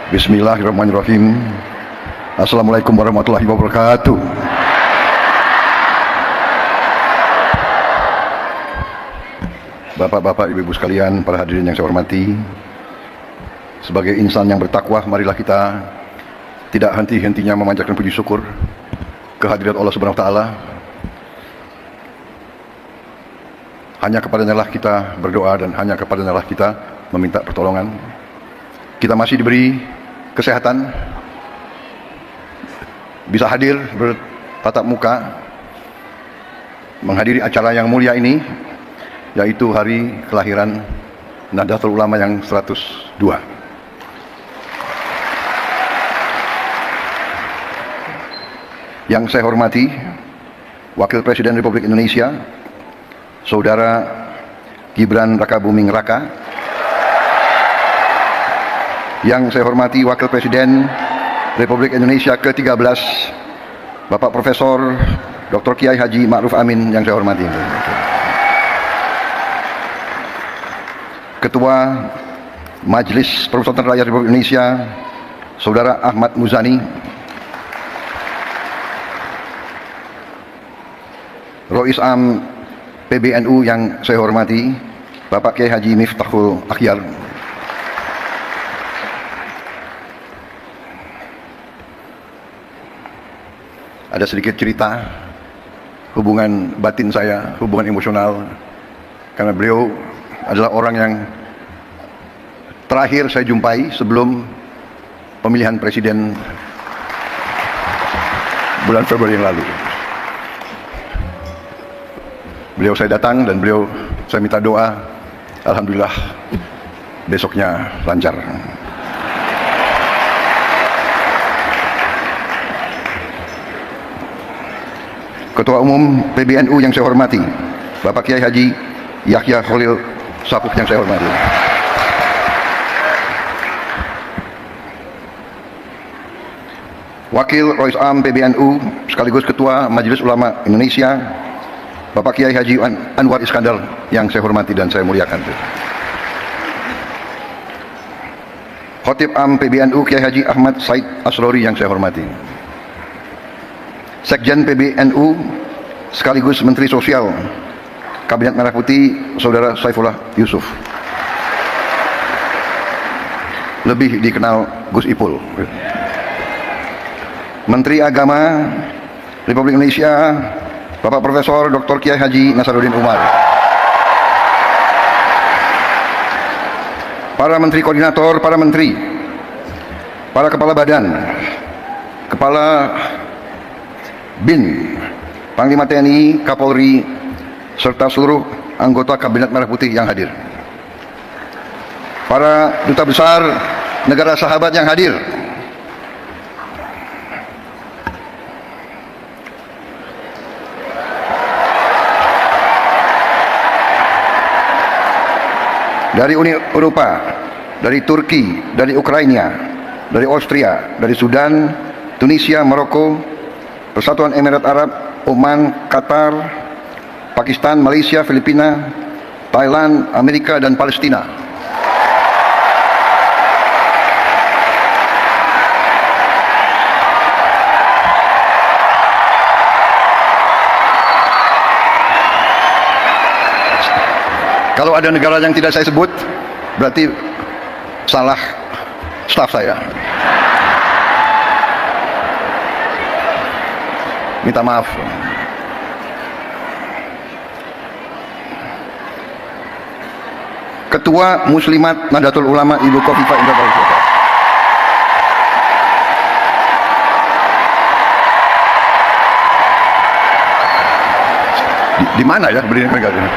Bismillahirrahmanirrahim. Assalamualaikum warahmatullahi wabarakatuh. Bapak-bapak, ibu-ibu sekalian, para hadirin yang saya hormati, sebagai insan yang bertakwa, marilah kita tidak henti-hentinya memanjatkan puji syukur kehadirat Allah Subhanahu wa taala. Hanya kepadanya lah kita berdoa dan hanya kepadanya lah kita meminta pertolongan. Kita masih diberi kesehatan, bisa hadir bertatap muka menghadiri acara yang mulia ini, yaitu hari kelahiran Nahdlatul Ulama yang 102. Yang saya hormati Wakil Presiden Republik Indonesia Saudara Gibran Rakabuming Raka. Yang saya hormati Wakil Presiden Republik Indonesia ke-13 Bapak Profesor Dr. Kiai Haji Ma'ruf Amin yang saya hormati. Ketua Majelis Permusyawaratan Rakyat Republik Indonesia Saudara Ahmad Muzani. Rois Am PBNU yang saya hormati Bapak Kiai Haji Miftahul Akhyar. Ada sedikit cerita hubungan batin saya, hubungan emosional, karena beliau adalah orang yang terakhir saya jumpai sebelum pemilihan presiden bulan Februari yang lalu. Beliau saya datang dan saya minta doa, alhamdulillah besoknya lancar. Ketua Umum PBNU yang saya hormati Bapak Kiai Haji Yahya Khalil Stakuf yang saya hormati. Wakil Rois Am PBNU sekaligus Ketua Majelis Ulama Indonesia Bapak Kiai Haji Anwar Iskandar yang saya hormati dan saya muliakan. Khatib Am PBNU Kiai Haji Ahmad Said Asrori yang saya hormati. Sekjen PBNU sekaligus Menteri Sosial Kabinet Merah Putih Saudara Saifullah Yusuf, lebih dikenal Gus Ipul. Menteri Agama Republik Indonesia Bapak Profesor Dr. Kiai Haji Nasaruddin Umar. Para menteri koordinator, para menteri, para kepala badan, kepala BIN, Panglima TNI, Kapolri, serta seluruh anggota Kabinet Merah Putih yang hadir. Para duta besar negara sahabat yang hadir. Dari Uni Eropa, dari Turki, dari Ukraina, dari Austria, dari Sudan, Tunisia, Maroko, Persatuan Emirat Arab, Oman, Qatar, Pakistan, Malaysia, Filipina, Thailand, Amerika, dan Palestina. Kalau ada negara yang tidak saya sebut, berarti salah staf saya. Minta maaf. Ketua Muslimat Nahdlatul Ulama Ibu Khofifah Indar Parawansa. Di mana ya berdiri mereka ini?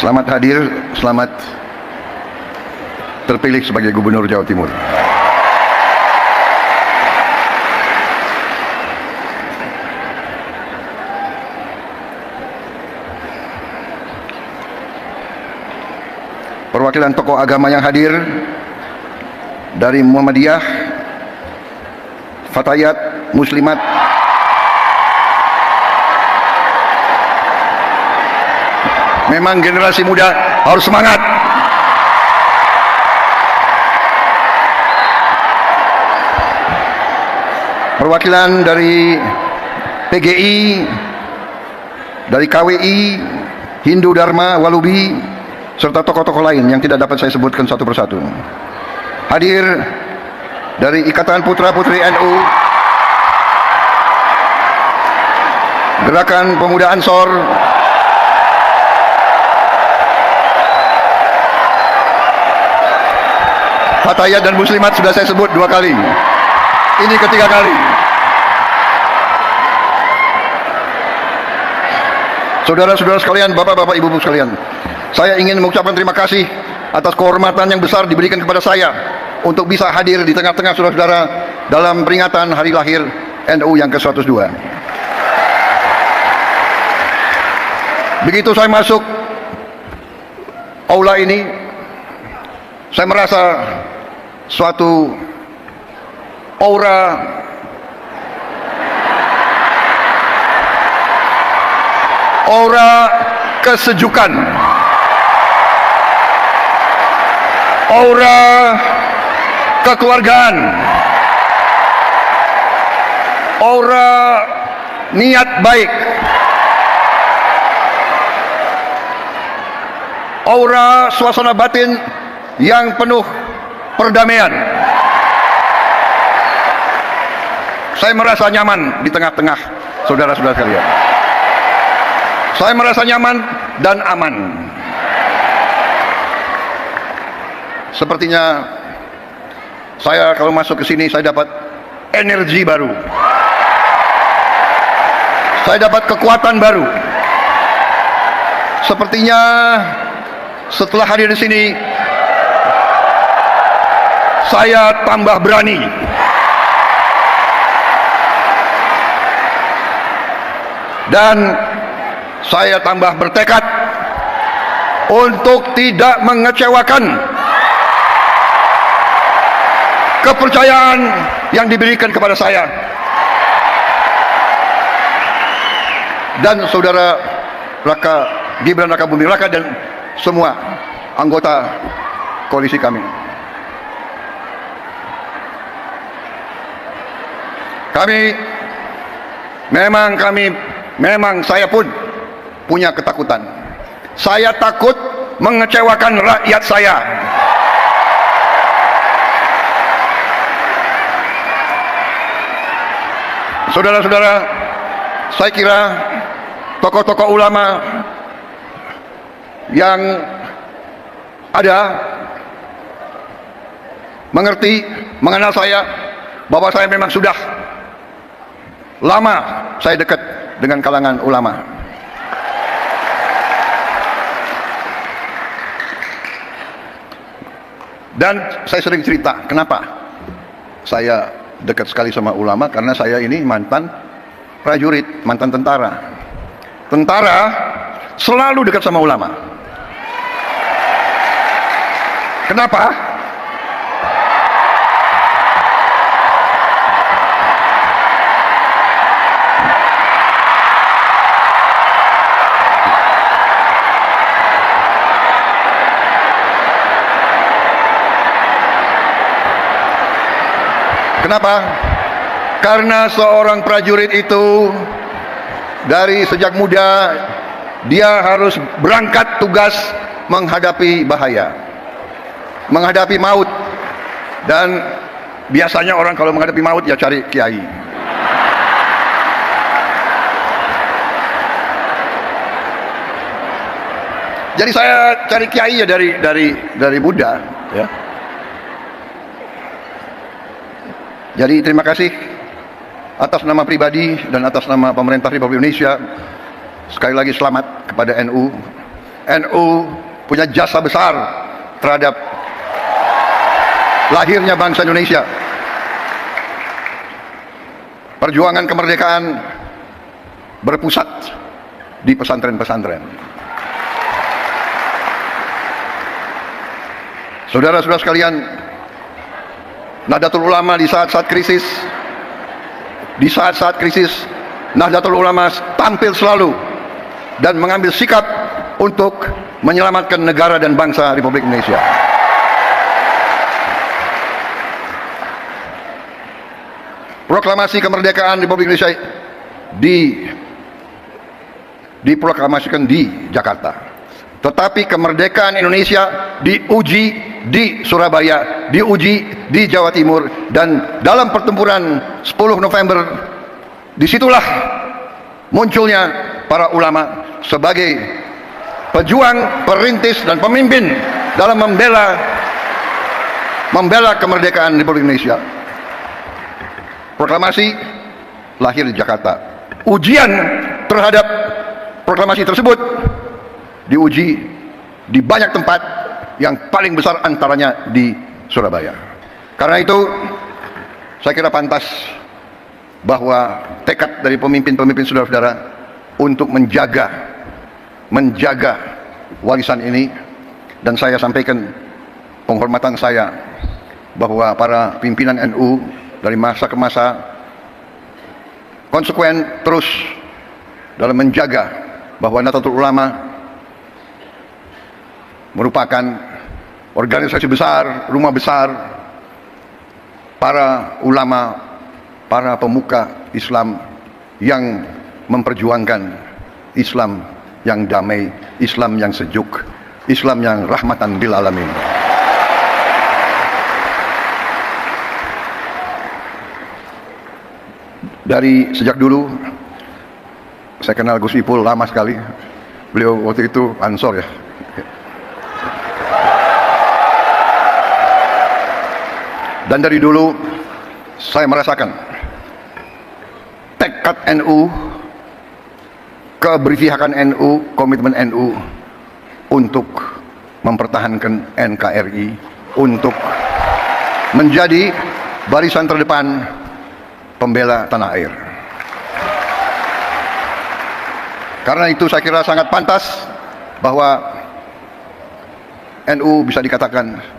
Selamat hadir, selamat terpilih sebagai Gubernur Jawa Timur. Perwakilan tokoh agama yang hadir dari Muhammadiyah, Fatayat, Muslimat, Memang generasi muda harus semangat. Perwakilan dari PGI, dari KWI, Hindu Dharma, Walubi, serta tokoh-tokoh lain yang tidak dapat saya sebutkan satu persatu. Hadir dari Ikatan Putra-Putri NU, Gerakan Pemuda Ansor, Fatayat dan Muslimat sudah saya sebut 2 kali. Ini ketiga kali. Saudara-saudara sekalian, bapak-bapak, ibu-ibu sekalian, saya ingin mengucapkan terima kasih atas kehormatan yang besar diberikan kepada saya untuk bisa hadir di tengah-tengah saudara-saudara dalam peringatan hari lahir NU yang ke-102. Begitu saya masuk aula ini, saya merasa suatu aura kesejukan, aura kekeluargaan, aura niat baik, aura suasana batin yang penuh perdamaian. Saya merasa nyaman di tengah-tengah saudara-saudara sekalian. Saya merasa nyaman dan aman. Sepertinya saya kalau masuk ke sini saya dapat energi baru. Saya dapat kekuatan baru. Sepertinya setelah hadir di sini saya tambah berani. Dan saya tambah bertekad untuk tidak mengecewakan kepercayaan yang diberikan kepada saya dan saudara Gibran Raka Buming Raka dan semua anggota koalisi kami. Memang saya pun punya ketakutan. Saya takut mengecewakan rakyat saya. Saudara-saudara, saya kira tokoh-tokoh ulama yang ada mengenal saya, bahwa saya memang sudah lama saya dekat dengan kalangan ulama. Dan saya sering cerita kenapa saya dekat sekali sama ulama, karena saya ini mantan prajurit, mantan tentara. Tentara selalu dekat sama ulama. Kenapa? Kenapa? Karena seorang prajurit itu dari sejak muda dia harus berangkat tugas menghadapi bahaya, menghadapi maut. Dan biasanya orang kalau menghadapi maut ya cari kiai. Jadi saya cari kiai ya dari Buddha, ya. Jadi terima kasih atas nama pribadi dan atas nama pemerintah Republik Indonesia. Sekali lagi selamat kepada NU. NU punya jasa besar terhadap lahirnya bangsa Indonesia. Perjuangan kemerdekaan berpusat di pesantren-pesantren. Saudara-saudara sekalian, Nahdlatul Ulama di saat-saat krisis, Nahdlatul Ulama tampil selalu dan mengambil sikap untuk menyelamatkan negara dan bangsa Republik Indonesia. Proklamasi kemerdekaan Republik Indonesia diproklamasikan di Jakarta. Tetapi kemerdekaan Indonesia diuji di Surabaya, diuji di Jawa Timur, dan dalam pertempuran 10 November disitulah munculnya para ulama sebagai pejuang, perintis, dan pemimpin dalam membela kemerdekaan Republik Indonesia. Proklamasi lahir di Jakarta. Ujian terhadap proklamasi tersebut diuji di banyak tempat, yang paling besar antaranya di Surabaya. Karena itu saya kira pantas bahwa tekad dari pemimpin-pemimpin saudara-saudara untuk menjaga warisan ini, dan saya sampaikan penghormatan saya bahwa para pimpinan NU dari masa ke masa konsekuen terus dalam menjaga bahwa Nahdlatul Ulama merupakan organisasi besar, rumah besar para ulama, para pemuka Islam yang memperjuangkan Islam yang damai, Islam yang sejuk, Islam yang rahmatan lil alamin. Dari sejak dulu saya kenal Gus Ipul lama sekali. Beliau waktu itu Ansor ya. Dan dari dulu saya merasakan tekad NU, keberpihakan NU, komitmen NU untuk mempertahankan NKRI, untuk menjadi barisan terdepan pembela tanah air. Karena itu saya kira sangat pantas bahwa NU bisa dikatakan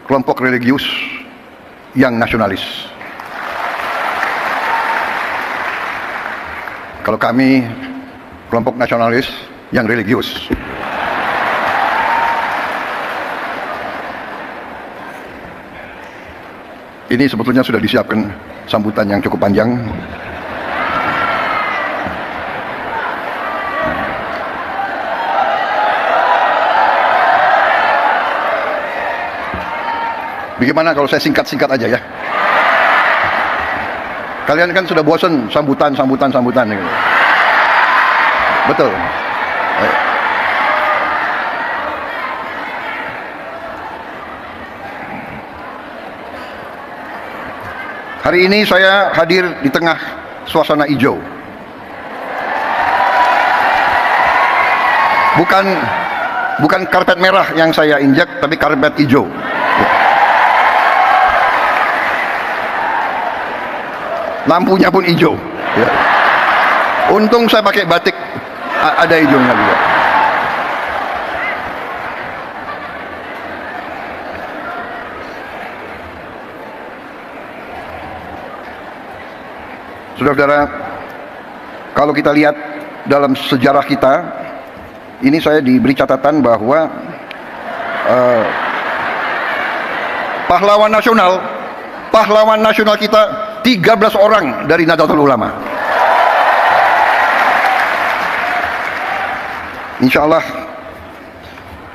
kelompok religius yang nasionalis. Kalau kami kelompok nasionalis yang religius. Ini sebetulnya sudah disiapkan sambutan yang cukup panjang. Bagaimana kalau saya singkat-singkat aja ya? Kalian kan sudah bosan sambutan gitu. Betul. Hari ini saya hadir di tengah suasana hijau. Bukan karpet merah yang saya injak, tapi karpet hijau. Lampunya pun hijau. Ya. Untung saya pakai batik, ada hijaunya juga. Saudara-saudara, kalau kita lihat dalam sejarah kita, ini saya diberi catatan bahwa pahlawan nasional kita 13 orang dari Nahdlatul Ulama. Insya Allah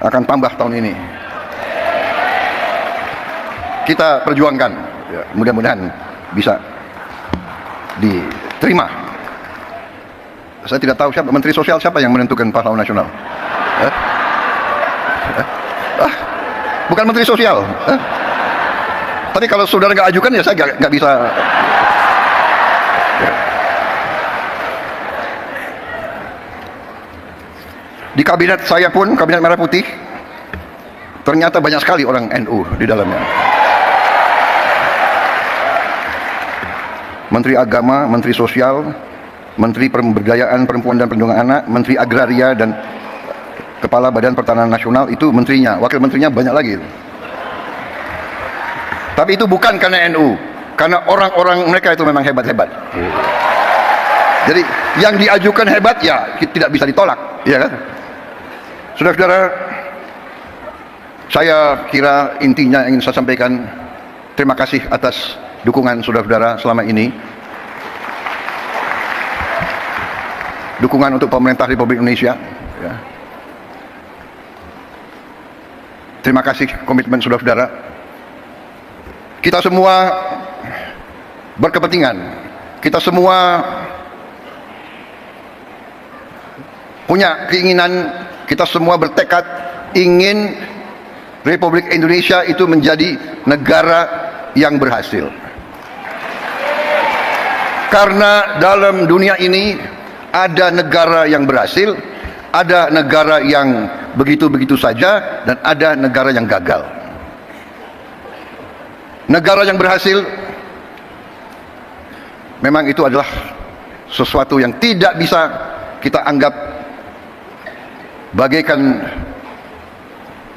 akan tambah tahun ini. Kita perjuangkan, ya, mudah-mudahan bisa diterima. Saya tidak tahu siapa Menteri Sosial, siapa yang menentukan pahlawan nasional. Bukan Menteri Sosial. Tapi kalau saudara nggak ajukan ya saya nggak bisa. Di kabinet saya pun, kabinet Merah Putih, ternyata banyak sekali orang NU di dalamnya. Menteri Agama, Menteri Sosial, Menteri Pemberdayaan Perempuan dan Perlindungan Anak, Menteri Agraria, dan Kepala Badan Pertanahan Nasional, itu menterinya. Wakil menterinya banyak lagi. Tapi itu bukan karena NU, karena orang-orang mereka itu memang hebat-hebat. Jadi yang diajukan hebat, ya tidak bisa ditolak, ya kan? Saudara-saudara, saya kira intinya yang ingin saya sampaikan, terima kasih atas dukungan saudara-saudara selama ini. Dukungan untuk pemerintah Republik Indonesia, ya. Terima kasih komitmen saudara-saudara. Kita semua berkepentingan, kita semua punya keinginan, kita semua bertekad ingin Republik Indonesia itu menjadi negara yang berhasil. Karena dalam dunia ini ada negara yang berhasil, ada negara yang begitu-begitu saja, dan ada negara yang gagal. Negara yang berhasil memang itu adalah sesuatu yang tidak bisa kita anggap bagaikan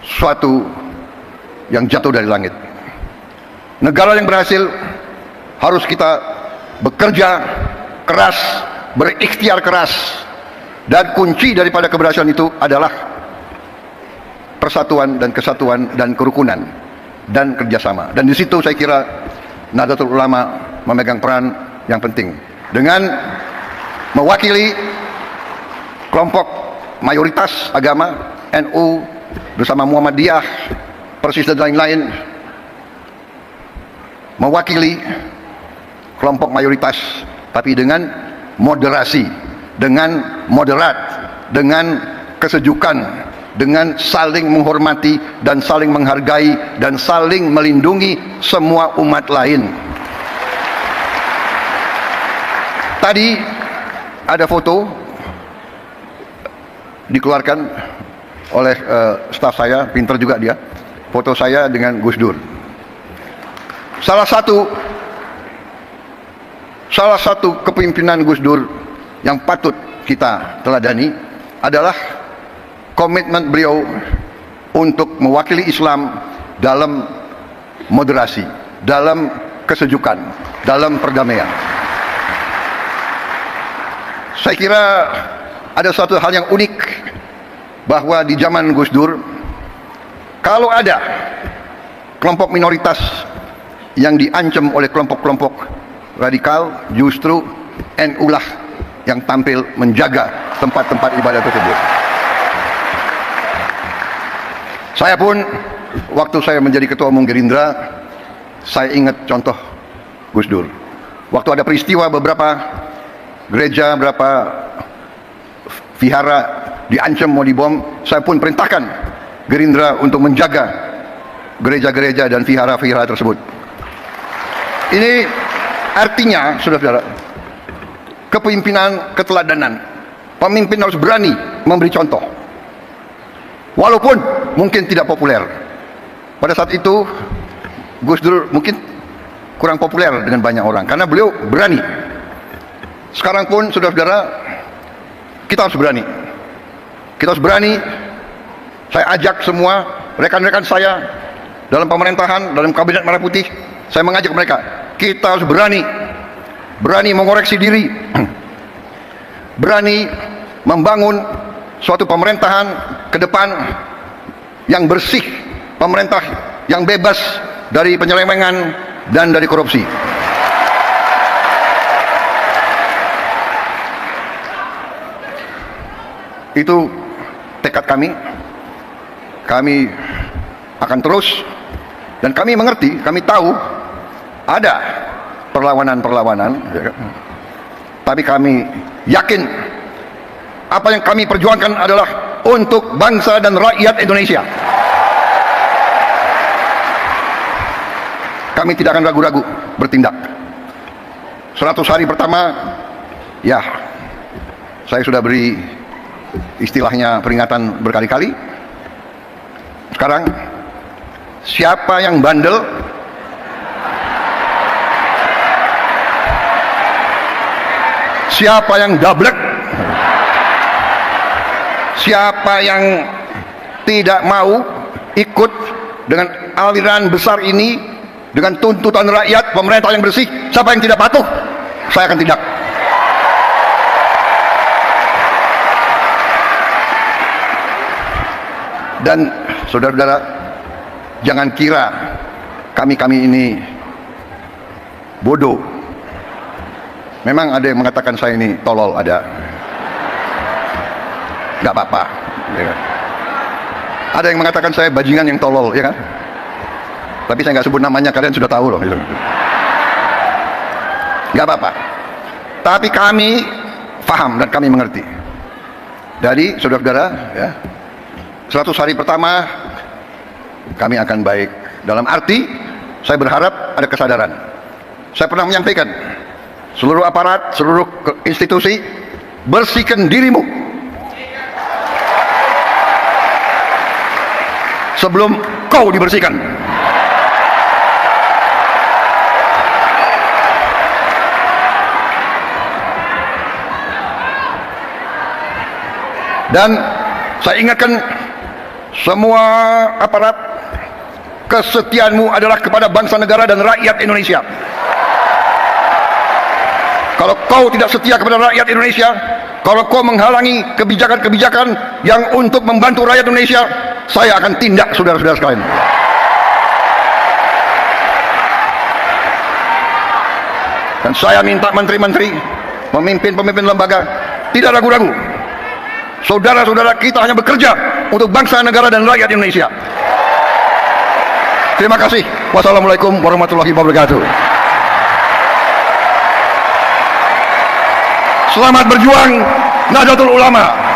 suatu yang jatuh dari langit. Negara yang berhasil harus kita bekerja keras, berikhtiar keras, dan kunci daripada keberhasilan itu adalah persatuan dan kesatuan dan kerukunan dan kerjasama. Dan di situ saya kira Nahdlatul Ulama memegang peran yang penting dengan mewakili kelompok mayoritas agama, NU bersama Muhammadiyah, Persis dan lain-lain, mewakili kelompok mayoritas tapi dengan moderasi, dengan moderat, dengan kesejukan, dengan saling menghormati dan saling menghargai dan saling melindungi semua umat lain. Tadi ada foto dikeluarkan oleh staf saya, pinter juga dia, foto saya dengan Gus Dur. Salah satu kepemimpinan Gus Dur yang patut kita teladani adalah komitmen beliau untuk mewakili Islam dalam moderasi, dalam kesejukan, dalam perdamaian. Saya kira ada suatu hal yang unik bahwa di zaman Gus Dur, kalau ada kelompok minoritas yang diancam oleh kelompok-kelompok radikal, justru NU lah yang tampil menjaga tempat-tempat ibadah tersebut. Saya pun waktu saya menjadi ketua umum Gerindra, saya ingat contoh Gus Dur. Waktu ada peristiwa beberapa gereja, beberapa vihara diancam mau dibom, saya pun perintahkan Gerindra untuk menjaga gereja-gereja dan vihara-vihara tersebut. Ini artinya, saudara-saudara, kepemimpinan, keteladanan. Pemimpin harus berani memberi contoh, walaupun mungkin tidak populer. Pada saat itu Gus Dur mungkin kurang populer dengan banyak orang karena beliau berani. Sekarang pun saudara-saudara, kita harus berani. Kita harus berani. Saya ajak semua rekan-rekan saya dalam pemerintahan, dalam kabinet Merah Putih, saya mengajak mereka, kita harus berani mengoreksi diri, berani membangun suatu pemerintahan ke depan yang bersih, pemerintah yang bebas dari penyelewengan dan dari korupsi. Itu tekad kami. Kami akan terus, dan kami mengerti, kami tahu ada perlawanan-perlawanan, tapi kami yakin apa yang kami perjuangkan adalah untuk bangsa dan rakyat Indonesia. Kami tidak akan ragu-ragu bertindak. 100 hari pertama, ya, saya sudah beri istilahnya peringatan berkali-kali. Sekarang, siapa yang bandel, siapa yang dablek, siapa yang tidak mau ikut dengan aliran besar ini, dengan tuntutan rakyat, pemerintah yang bersih, siapa yang tidak patuh, saya akan tindak. Dan saudara-saudara, jangan kira kami ini bodoh. Memang ada yang mengatakan saya ini tolol, ada. Gak apa-apa, ya kan? Ada yang mengatakan saya bajingan yang tolol, ya kan? Tapi saya nggak sebut namanya, kalian sudah tahu loh. Gak apa-apa. Tapi kami paham dan kami mengerti. Jadi saudara-saudara, ya, 100 hari pertama kami akan baik. Dalam arti saya berharap ada kesadaran. Saya pernah menyampaikan, seluruh aparat, seluruh institusi, bersihkan dirimu sebelum kau dibersihkan. Dan saya ingatkan semua aparat, kesetiaanmu adalah kepada bangsa negara dan rakyat Indonesia. Kalau kau tidak setia kepada rakyat Indonesia, kalau kau menghalangi kebijakan-kebijakan yang untuk membantu rakyat Indonesia, saya akan tindak, saudara-saudara sekalian. Dan saya minta menteri-menteri, pemimpin-pemimpin lembaga, tidak ragu-ragu. Saudara-saudara kita hanya bekerja untuk bangsa, negara, dan rakyat Indonesia. Terima kasih. Wassalamualaikum warahmatullahi wabarakatuh. Selamat berjuang Nahdlatul Ulama.